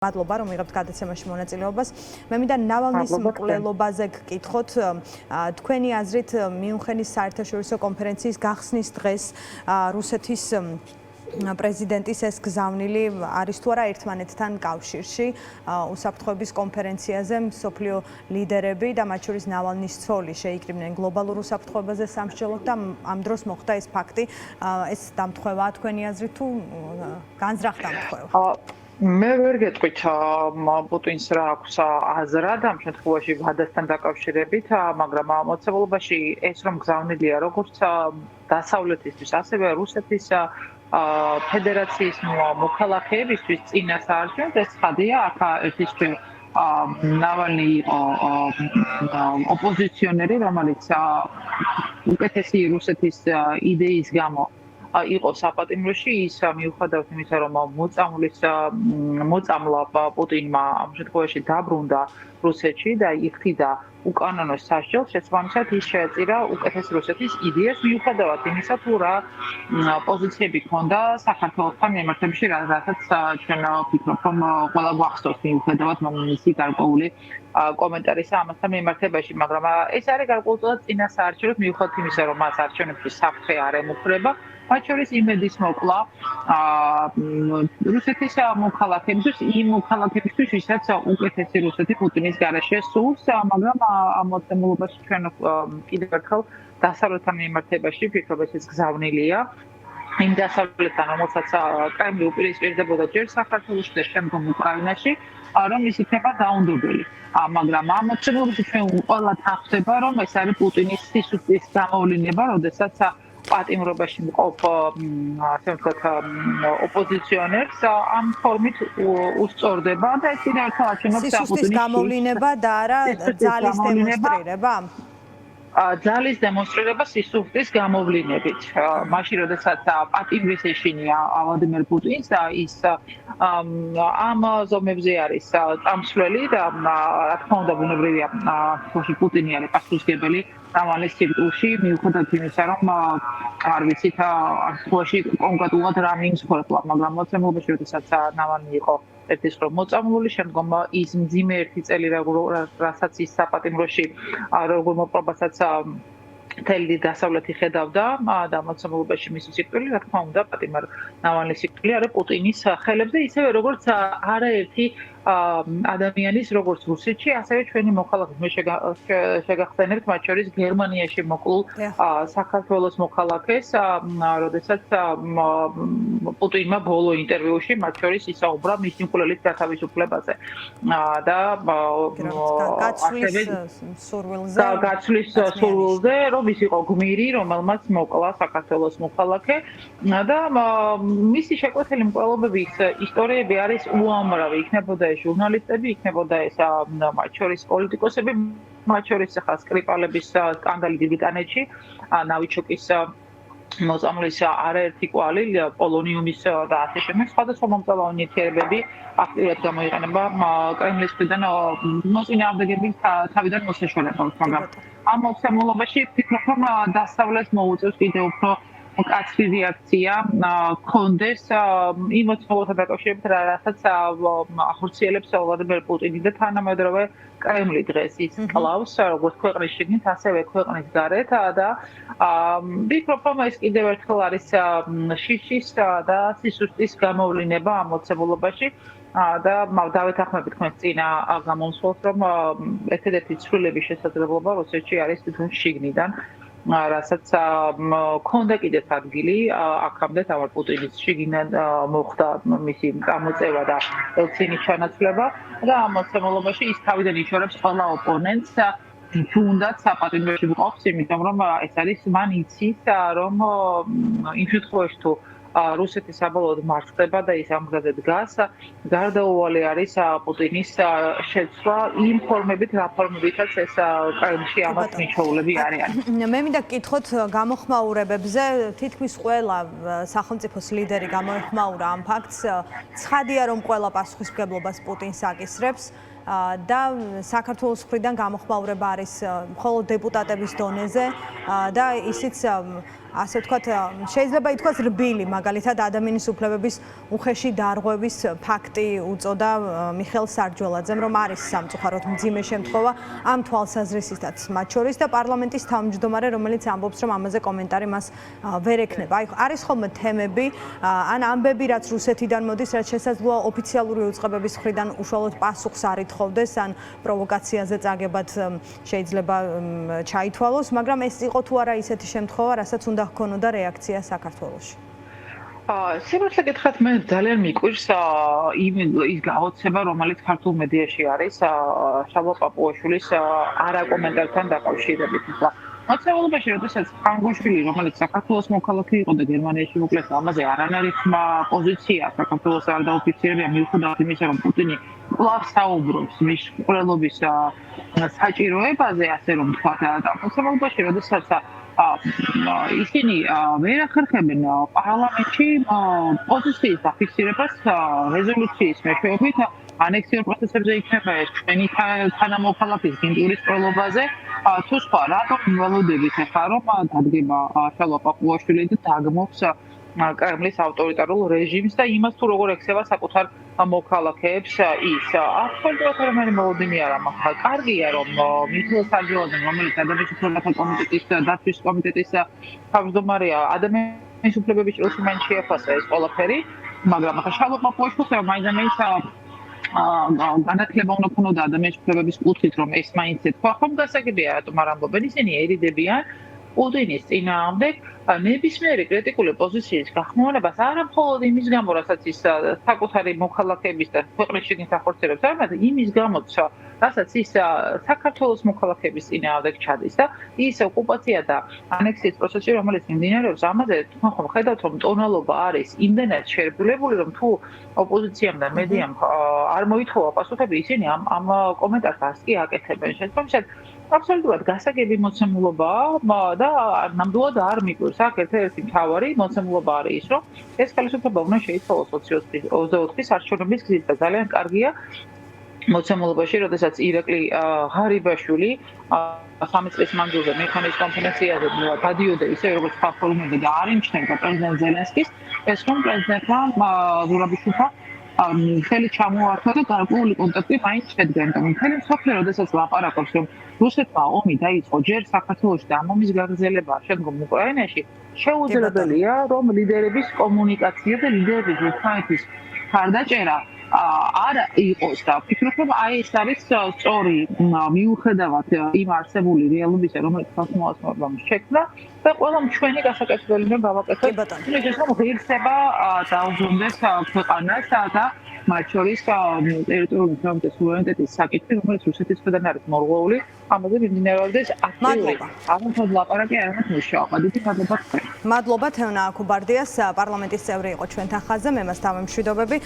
მადლობა რომ იღებთ გადაცემაში მონაწილეობას. მე მინდა ნავალნის მკვლელობაზე გკითხოთ, თქვენი აზრით მიუნხენის საერთაშორისო კონფერენციის გახსნის დღეს რუსეთის პრეზიდენტის ეს გზავნილი არის თუ არა ერთმანეთთან კავშირში უსაფრთხოების კონფერენციაზე მსოფლიო ლიდერები და მათ შორის ნავალნის ცოლი შეიკრიბნენ გლობალურ უსაფრთხოებაზე სამსჯელოდ და ამ დროს მოხდა ეს ფაქტი. ეს დამთხევაა თქვენი აზრით თუ განზრახ დამთხევა? მე ვერ გეტყვით პუტინს რა აქვს აზრად ამ შემთხვევაში ვადასთან დაკავშირებით, მაგრამ მოცემულობაში ეს რომ გზავნილია როგორც დასავლეთისთვის, ასევე რუსეთის ფედერაციის მოქალაქეებისთვის წინასაარჩევნოდ ეს ხადია, აქ ერთის მხრივ ნავალნი იყო ოპოზიციონერი, რომელიც უკეთესი რუსეთის იდეის გამო იყო საპატიმროში, ის მიუხედავად იმისა, რომ მოწამლა პუტინმა ამ შემთხვევაში დაბრუნდა რუსეთში და იხდიდა უკანონოს სასჯელს, შესაბამისად ის შეეწირა უკეთეს რუსეთის იდეას, მიუხედავად იმისა, თუ რა პოზიციები ჰქონდა საქართველოსთან მიმართებაში, რასაც ჩვენ ვფიქრობ, რომ ყველა გვახსოვს, მიუხედავად მისი გარკვეული კომენტარისა ამასთან მიმართებაში, მაგრამ ეს არის გარკვეულწილად წინასაარჩევნოდ, მიუხედავად იმისა, რომ მას არჩევნებში საფრთხე არ ემუქრება, მათ შორის იმედის მოკლა რუსეთის მოქალაქეებისთვის, იმ მოქალაქეებისთვის, ვისაც უკეთესი რუსეთი პუტინის გარეშე სურს, მაგრამ ამ მოცემულობაში ჩვენ კიდევ ერთხელ დასავლეთთან მიმართებაში ვფიქრობ, ეს გზავნილია. იმ დასავლეთთან, რომელსაც კრემლი უპირისპირდებოდა ჯერ საქართველოში და შემდგომ უკრაინაში, რომ ის იქნება დაუნდობელი. მაგრამ ამ მოცემულობაში ჩვენ ყველა თანხდება, რომ ეს არის პუტინის სისუსტის გამოვლინება, როდესაც პატიმრობაში მყოფ ასე ვთქვათ ოპოზიციონერს ამ ფორმით უსწორდება და ეს კიდევ ერთხელ აჩვენებს სისუსტის გამოვლინება და არა ძალის დემონსტრირება? ძალის დემონსტრირება სისუსტის გამოვლინებით. მაშინ როდესაც პატიმრის ეშინია ვლადიმერ პუტინს და ის ამ ზომებზე არის წამსვლელი და რა თქმა უნდა ბუნებრივია პუტინი არის პასუხისმგებელი ნავალნის ციკლში, მიუხედავად იმისა, რომ არ ვიცით ახლა კონკრეტულად რა მიიმსახურებლა, მაგრამ მოცემულობაში როდესაც ნავალნი იყო ერთის რომ მოწამლული, შემდგომ ის მძიმე ერთი წელი რასაც ის საპატიმროში როგორ მოპრობასაც მთელი დასავლეთი ხედავდა და მოცემულობაში მისი სიკვდილი, რა თქმა უნდა, პატიმარ ნავალნის სიკვდილი არის პუტინის ხელებზე, ისევე როგორც არაერთი ადამიანის როგორც რუსეთში, ასევე ჩვენი მოქალაქეს. მე შეგახსენებთ მათ შორის გერმანიაში მოკლულ საქართველოს მოქალაქეს, როდესაც პუტინმა ბოლო ინტერვიუში მათ შორის ისაუბრა მისი მკვლელის გათავისუფლებაზე და გაცვლის სურვილზე, რომ ის იყო გმირი, რომელმაც მოკლა საქართველოს მოქალაქე და მისი შეკვეთილი მკვლელობების ისტორიები არის უამრავი, იქნებოდა ჟურნალისტები, იქნებოდა ეს მათ შორის პოლიტიკოსები, მათ შორის ახლა სკრიპალების სკანდალი ბრიტანეთში, ნავიჩუკის მოწამვლის არაერთი კვალი, პოლონიუმის და ასე შემდეგ, სხვადასხვა მომწვავ ნივთიერებები აქტიურად გამოიყენება კრემლის მხრიდან მოწინააღმდეგეების თავიდან მოსაშორებლად, მაგრამ ამ მოცემულობაში ვფიქრობ, რომ დასავლეთს მოუწევს კიდევ უფრო კაცრი რეაქცია კონდეს იმ მოცემულთან დაკავშირებით, რასაც ახორციელებს ვლადიმერ პუტინი და თანამედროვე კრემლი დღეს ის კლავს როგორც ქვეყნის შიგნით, ასევე ქვეყნის გარეთ და ვფიქრობ, რომ ეს კიდევ ერთხელ არის შიშის და სისუსტის გამოვლინება ამ მოცემულობაში და დავეთანხმებით თქვენ წინა გამომსვლელს, რომ ერთადერთი ცვლილების შესაძლებლობა რუსეთში არის თვითონ შიგნიდან, რასაც ქონდა კიდეც ადგილი აქამდე თამარ პუტინის შიგნიდან მოხდა მისი გამოწევა და ელცინის ჩანაცვლება და ამ მოცემულობაში ის თავიდან იშორებს ყველა ოპონენტს თუნდაც საპატიმროში მყოფს, იმიტომ რომ ეს არის მან იცის, რომ იმ შემთხვევაში თუ რუსეთი საბოლოოდ მარცხდება და ის ამ გზაზე დგას, გარდაუვალი არის პუტინის შეცვლა იმ ფორმებით, რა ფორმებითაც ეს კრემლში ამას მიცოვლები არიან. მე მინდა გკითხოთ გამოხმაურებებზე, თითქმის ყველა სახელმწიფოს ლიდერი გამოეხმაურა ამ ფაქტს. ცხადია, რომ ყველა პასუხისმგებლობას პუტინს აკისრებს. და საქართველოს მხრიდან გამოხმაურება არის მხოლოდ დეპუტატების დონეზე და ისიც ასე ვთქვათ, შეიძლება ითქვას რბილი, მაგალითად ადამიანის უფლებების უხეში დარღვევის ფაქტი უწოდა მიხეილ სარჯველაძემ, რომ არის სამწუხაროდ მძიმე შემთხვევა ამ თვალსაზრისითაც მათ შორის და პარლამენტის თავმჯდომარე, რომელიც ამბობს, რომ ამაზე კომენტარი მას ვერ ექნება. აი, არის ხოლმე თემები, ან ამბები, რაც რუსეთიდან მოდის, რაც შესაძლოა ოფიციალური უწყებების მხრიდან უშუალოდ პასუხს არ ითხოვდეს, ან პროვოკაციაზე წაგებად შეიძლება ჩაითვალოს, მაგრამ ეს იყო თუ არა ისეთი შემთხვევა, რასაც უნდა ჰქონოდა რეაქცია საქართველოში. სიმართლე გითხრათ, მე ძალიან მიყვირს ის გაოცება, რომელიც ქართულ მედიაში არის შალვა პაპუაშვილის არაკომენტართან დაკავშირებით. მოცემულობაში, როდესაც ხანგუშვილი, რომელიც საქართველოს მოქალაქე იყო და გერმანიაში მოკლეს, ამაზე არანაირი პოზიცია საქართველოს არ დაოფიციალია, მიუხედავად იმისა, რომ პუტინი კვლავ საუბრობს მის მკვლელობის საჭიროებაზე, ასე რომ ვთქვა, და მოცემულობაში, როდესაც ისინი ვერ ახერხებენ პარლამენტში პოზიციის დაფიქსირებას რეზოლუციის მეშვეობით ანექსიურ პროცესებზე იქნება ეს ჩვენი თანამოქალაქის გენდურის პროლობაზე თუ სხვა რატომ ველოდებით ახლა რომ დადგება შალვა პაპუაშვილი და დაგმობს კრემლის ავტორიტარულ რეჟიმს და იმას თუ როგორ ექცევა საკუთარ მოქალაქეებს ის აბსოლუტურად მე მოლოდინი არა მაგრამ კარგია რომ მიხეილ სარჯველაძემ რომელიც ადამიანის უფლებათა კომიტეტის დაცვის კომიტეტის თავმჯდომარეა ადამიანის უფლებების ჭრილში მან შეაფასა ეს ყველაფერი მაგრამ ახლა შალვა პაპუაშვილს მაინც განათლება უნდა ქონოდა ადამიანის უფლებების კუთხით რომ ეს მაინც ეთქვა ხომ გასაგებია რატომ არ ამბობენ ისინი ერიდებიან პუტინის წინააღმდეგ ნებისმიერი კრიტიკული პოზიციის გახმოვანებას არა მხოლოდ იმის გამო, რასაც ის საკუთარი მოქალაქეების და ქვეყნის შიგნით ახორციელებს, არამედ იმის გამოც, რასაც ის საქართველოს მოქალაქეების წინააღმდეგ ჩადის და ის ოკუპაცია და ანექსიის პროცესი, რომელიც მიმდინარეობს, ამაზე თქვენ ხედავთ, რომ ტონალობა არის იმდენად შერბილებული, რომ თუ ოპოზიციამ და მედიამ არ მოითხოვა პასუხები, ისინი ამ კომენტარს არც კი აკეთებენ. შესაბამისად, აბსოლუტურად გასაგები მოცემულობაა და ნამდვილად არ მიყვირს. აქ ერთ-ერთი მთავარი მოცემულობა არის ის, რომ ეს ხელისუფლება უნდა შეიცვალოს 24-ის არჩევნების გზით და ძალიან კარგია მოცემულობაში, როდესაც ირაკლი ღარიბაშვილი 3 წლის მანძილზე მეხანის კონფერენციაზე გადიოდა ისე როგორც ფორუმებზე და არ იმჩნევდა პრეზიდენტ ზელენსკის, ეს რომ პრეზიდენტმა ზურაბიშვილმა ხელი ჩამოართვა და გარკვეული კონტაქტი მაინც შედგენ და მთელი მსოფლიო როდესაც ლაპარაკობს რომ რუსეთმა ომი დაიწყო ჯერ საქართველოში და ამ ომის გაგრძელება შემდგომ უკრაინაში შეუძლებელია რომ ლიდერების კომუნიკაცია და ლიდერების ერთმანეთის მხარდაჭერა არ იყოს და ვფიქრობ რომ აი ეს არის სწორი მიუხედავად იმ არსებული რეალობისა რომელიც ხალხმოასმობამ შექმნა და ყველა ჩვენი გასაკეთებელი უნდა გავაკეთოთ იმის რომ ღირსება დაუბრუნდეს ქვეყანას და მათ შორის ტერიტორიული სუვერენიტეტის საკითხი რომელიც რუსეთის მხრიდან არის მორღვეული ამაზე მიმდინარეობდეს აქტიური ამიტომ ლაპარაკი არამედ მუშაობა დიდი მადლობა მადლობა თევნა კუბარდიას პარლამენტის წევრი იყო ჩვენთან ხაზზე მე მას დავემშვიდობები